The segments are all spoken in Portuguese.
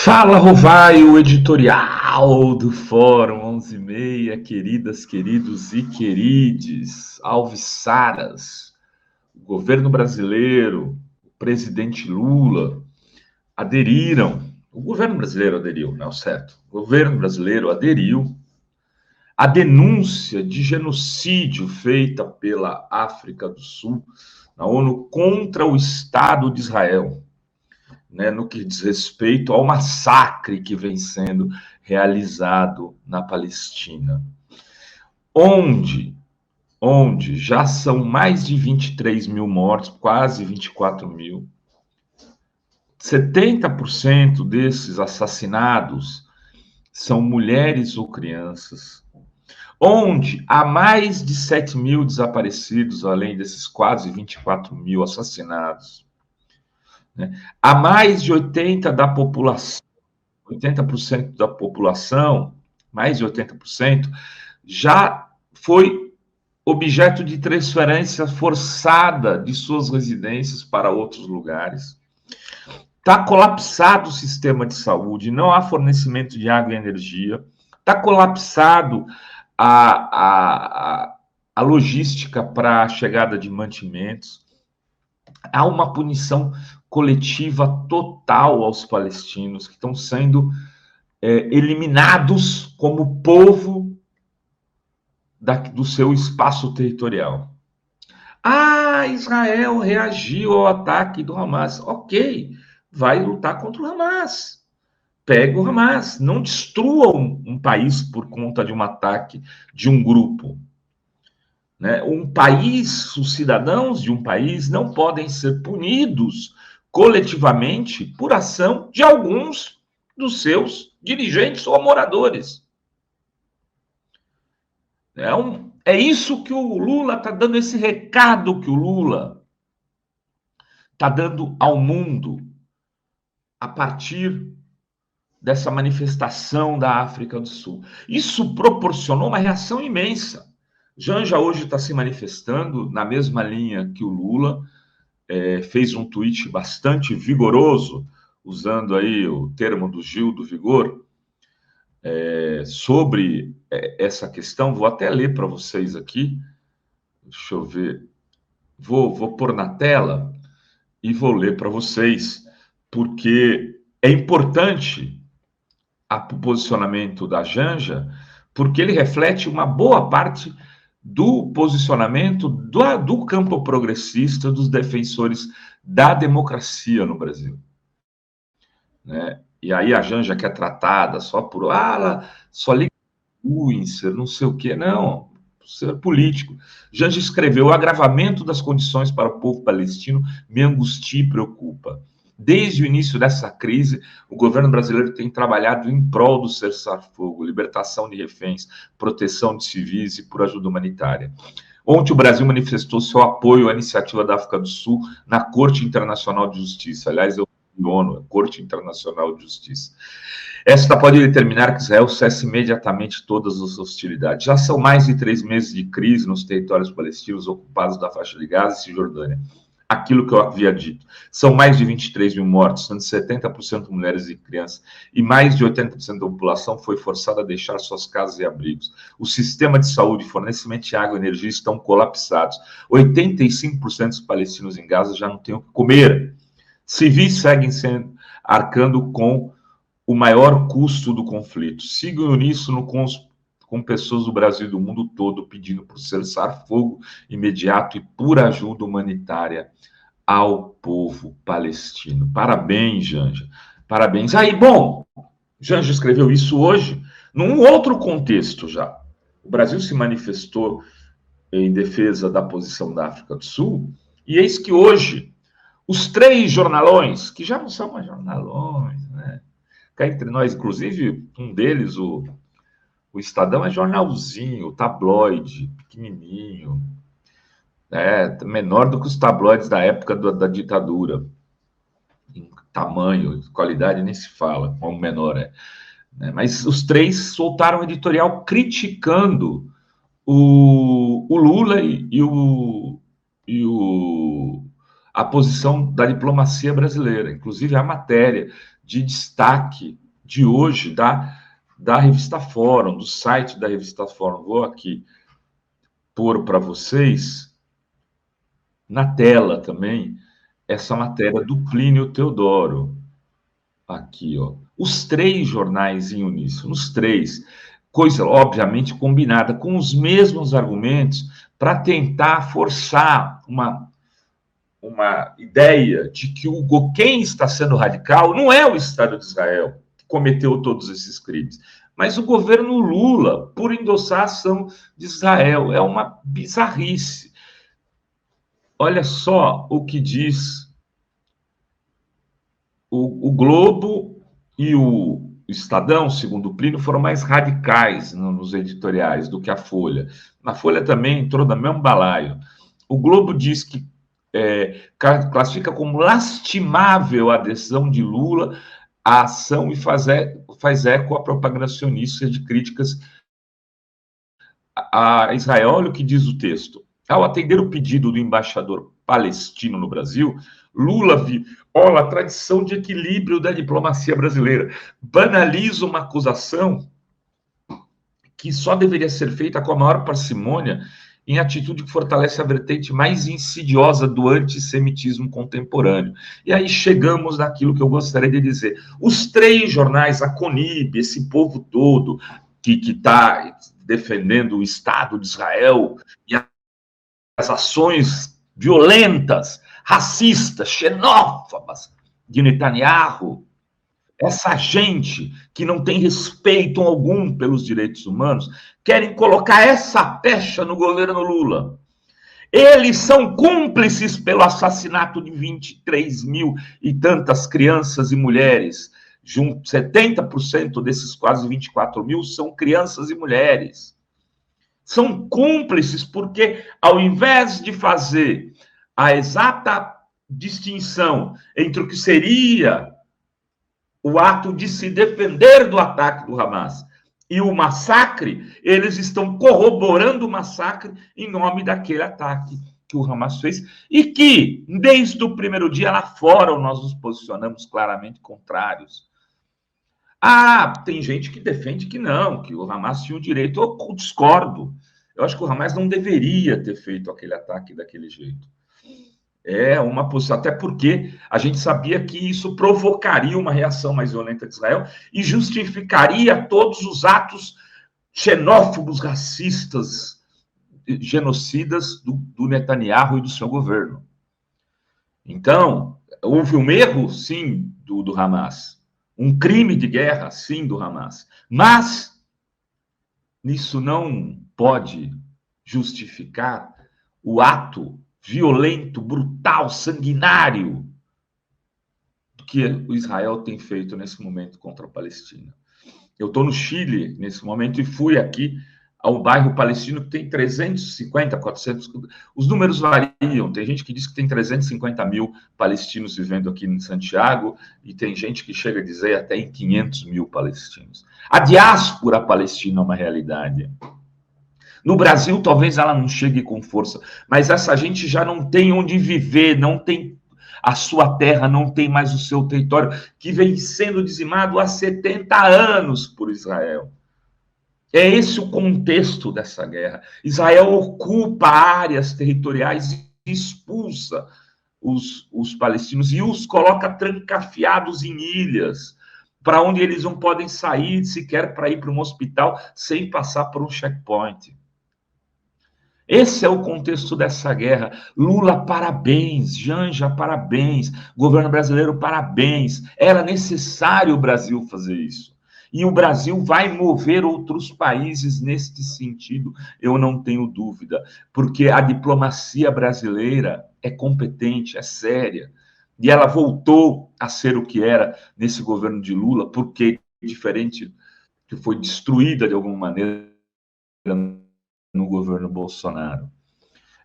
Fala, Rovai, o editorial do Fórum 11:30, queridas, queridos e querides, alvissaras, o governo brasileiro, o presidente Lula aderiram, o governo brasileiro aderiu, não é o certo, o governo brasileiro aderiu à denúncia de genocídio feita pela África do Sul na ONU contra o Estado de Israel. Né, no que diz respeito ao massacre que vem sendo realizado na Palestina, onde já são mais de 23 mil mortos, quase 24 mil. 70% desses assassinados são mulheres ou crianças, onde há mais de 7 mil desaparecidos, além desses quase 24 mil assassinados. Né? Há mais de 80% da população, mais de 80%, já foi objeto de transferência forçada de suas residências para outros lugares. Está colapsado o sistema de saúde, não há fornecimento de água e energia, está colapsado a logística para a chegada de mantimentos. Há uma punição coletiva total aos palestinos, que estão sendo eliminados como povo do seu espaço territorial. Israel reagiu ao ataque do Hamas. Ok, vai lutar contra o Hamas. Pega o Hamas. Não destrua um país por conta de um ataque de um grupo. Né? Um país, os cidadãos de um país não podem ser punidos coletivamente por ação de alguns dos seus dirigentes ou moradores. É isso que o Lula está dando, esse recado que o Lula está dando ao mundo a partir dessa manifestação da África do Sul. Isso proporcionou uma reação imensa. Janja hoje está se manifestando na mesma linha que o Lula, fez um tweet bastante vigoroso, usando aí o termo do Gil do Vigor, sobre essa questão. Vou até ler para vocês aqui, deixa eu ver, vou pôr na tela e vou ler para vocês, porque é importante o posicionamento da Janja, porque ele reflete uma boa parte do posicionamento do campo progressista, dos defensores da democracia no Brasil. Né? E aí a Janja, que é tratada só por só liga influencer, não sei o quê. Não, ser político. Janja escreveu: o agravamento das condições para o povo palestino me angustia e preocupa. Desde o início dessa crise, o governo brasileiro tem trabalhado em prol do cessar-fogo, libertação de reféns, proteção de civis e por ajuda humanitária. Ontem o Brasil manifestou seu apoio à iniciativa da África do Sul na Corte Internacional de Justiça. Aliás, ONU, Corte Internacional de Justiça. Esta pode determinar que Israel cesse imediatamente todas as hostilidades. Já são mais de 3 meses de crise nos territórios palestinos ocupados da faixa de Gaza e Cisjordânia. Aquilo que eu havia dito. São mais de 23 mil mortos, sendo 70% mulheres e crianças, e mais de 80% da população foi forçada a deixar suas casas e abrigos. O sistema de saúde, fornecimento de água e energia estão colapsados. 85% dos palestinos em Gaza já não têm o que comer. Civis seguem arcando com o maior custo do conflito. Siga uníssono com pessoas do Brasil e do mundo todo pedindo por cessar-fogo imediato e por ajuda humanitária ao povo palestino. Parabéns, Janja. Parabéns. Aí, bom, Janja escreveu isso hoje num outro contexto já. O Brasil se manifestou em defesa da posição da África do Sul, e eis que hoje os 3 jornalões, que já não são mais jornalões, né? Cá entre nós, inclusive, um deles, o Estadão, é jornalzinho, tabloide, pequenininho, menor do que os tabloides da época da ditadura. Em tamanho, qualidade nem se fala, quão menor é. Mas os 3 soltaram um editorial criticando o Lula e a posição da diplomacia brasileira, inclusive a matéria de destaque de hoje da revista Fórum, do site da revista Fórum. Vou aqui pôr para vocês na tela também essa matéria do Plínio Teodoro. Aqui, ó. Os 3 jornais em uníssono, os 3, coisa obviamente combinada, com os mesmos argumentos, para tentar forçar uma ideia de que quem está sendo radical não é o Estado de Israel, que cometeu todos esses crimes, mas o governo Lula, por endossar a ação de Israel. É uma bizarrice. Olha só o que diz o Globo e o Estadão, segundo o Plínio, foram mais radicais nos editoriais do que a Folha. Na Folha também entrou no mesmo balaio. O Globo diz que classifica como lastimável a adesão de Lula à ação e faz eco à propaganda sionista de críticas a Israel. Olha o que diz o texto. Ao atender o pedido do embaixador palestino no Brasil, Lula viola a tradição de equilíbrio da diplomacia brasileira, banaliza uma acusação que só deveria ser feita com a maior parcimônia, em atitude que fortalece a vertente mais insidiosa do antissemitismo contemporâneo. E aí chegamos naquilo que eu gostaria de dizer. Os 3 jornais, a Conib, esse povo todo que está defendendo o Estado de Israel e as ações violentas, racistas, xenófobas de Netanyahu, essa gente que não tem respeito algum pelos direitos humanos, querem colocar essa pecha no governo Lula. Eles são cúmplices pelo assassinato de 23 mil e tantas crianças e mulheres. 70% desses quase 24 mil são crianças e mulheres. São cúmplices porque, ao invés de fazer a exata distinção entre o que seria o ato de se defender do ataque do Hamas e o massacre, eles estão corroborando o massacre em nome daquele ataque que o Hamas fez e que, desde o primeiro dia lá fora, nós nos posicionamos claramente contrários. Tem gente que defende que não, que o Hamas tinha o direito. Eu discordo. Eu acho que o Hamas não deveria ter feito aquele ataque daquele jeito. É uma posição, até porque a gente sabia que isso provocaria uma reação mais violenta de Israel e justificaria todos os atos xenófobos, racistas, genocidas do Netanyahu e do seu governo. Então, houve um erro, sim, do Hamas. Um crime de guerra, sim, do Hamas. Mas isso não pode justificar o ato violento, brutal, sanguinário que o Israel tem feito nesse momento contra a Palestina. Eu estou no Chile nesse momento e fui aqui ao bairro palestino que tem 350, 400... Os números variam. Tem gente que diz que tem 350 mil palestinos vivendo aqui em Santiago e tem gente que chega a dizer até em 500 mil palestinos. A diáspora palestina é uma realidade. No Brasil, talvez ela não chegue com força, mas essa gente já não tem onde viver, não tem a sua terra, não tem mais o seu território, que vem sendo dizimado há 70 anos por Israel. É esse o contexto dessa guerra. Israel ocupa áreas territoriais e expulsa os palestinos e os coloca trancafiados em ilhas, para onde eles não podem sair sequer para ir para um hospital sem passar por um checkpoint. Esse é o contexto dessa guerra. Lula, parabéns. Janja, parabéns. Governo brasileiro, parabéns. Era necessário o Brasil fazer isso. E o Brasil vai mover outros países neste sentido, eu não tenho dúvida, porque a diplomacia brasileira é competente, é séria, e ela voltou a ser o que era nesse governo de Lula, porque diferente, que foi destruída de alguma maneira no governo Bolsonaro.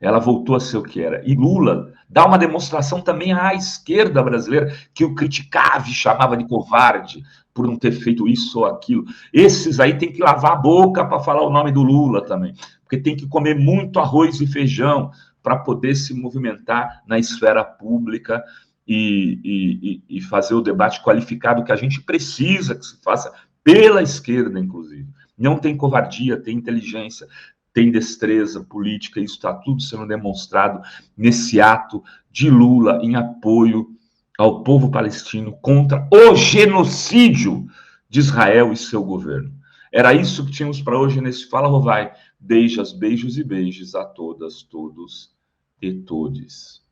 Ela voltou a ser o que era. E Lula dá uma demonstração também à esquerda brasileira, que o criticava e chamava de covarde por não ter feito isso ou aquilo. Esses aí tem que lavar a boca para falar o nome do Lula também, porque tem que comer muito arroz e feijão para poder se movimentar na esfera pública e fazer o debate qualificado que a gente precisa que se faça pela esquerda, inclusive. Não tem covardia, tem inteligência, tem destreza política, isso está tudo sendo demonstrado nesse ato de Lula em apoio ao povo palestino contra o genocídio de Israel e seu governo. Era isso que tínhamos para hoje nesse Fala Rovai. Beijos, beijos e beijos a todas, todos e todes.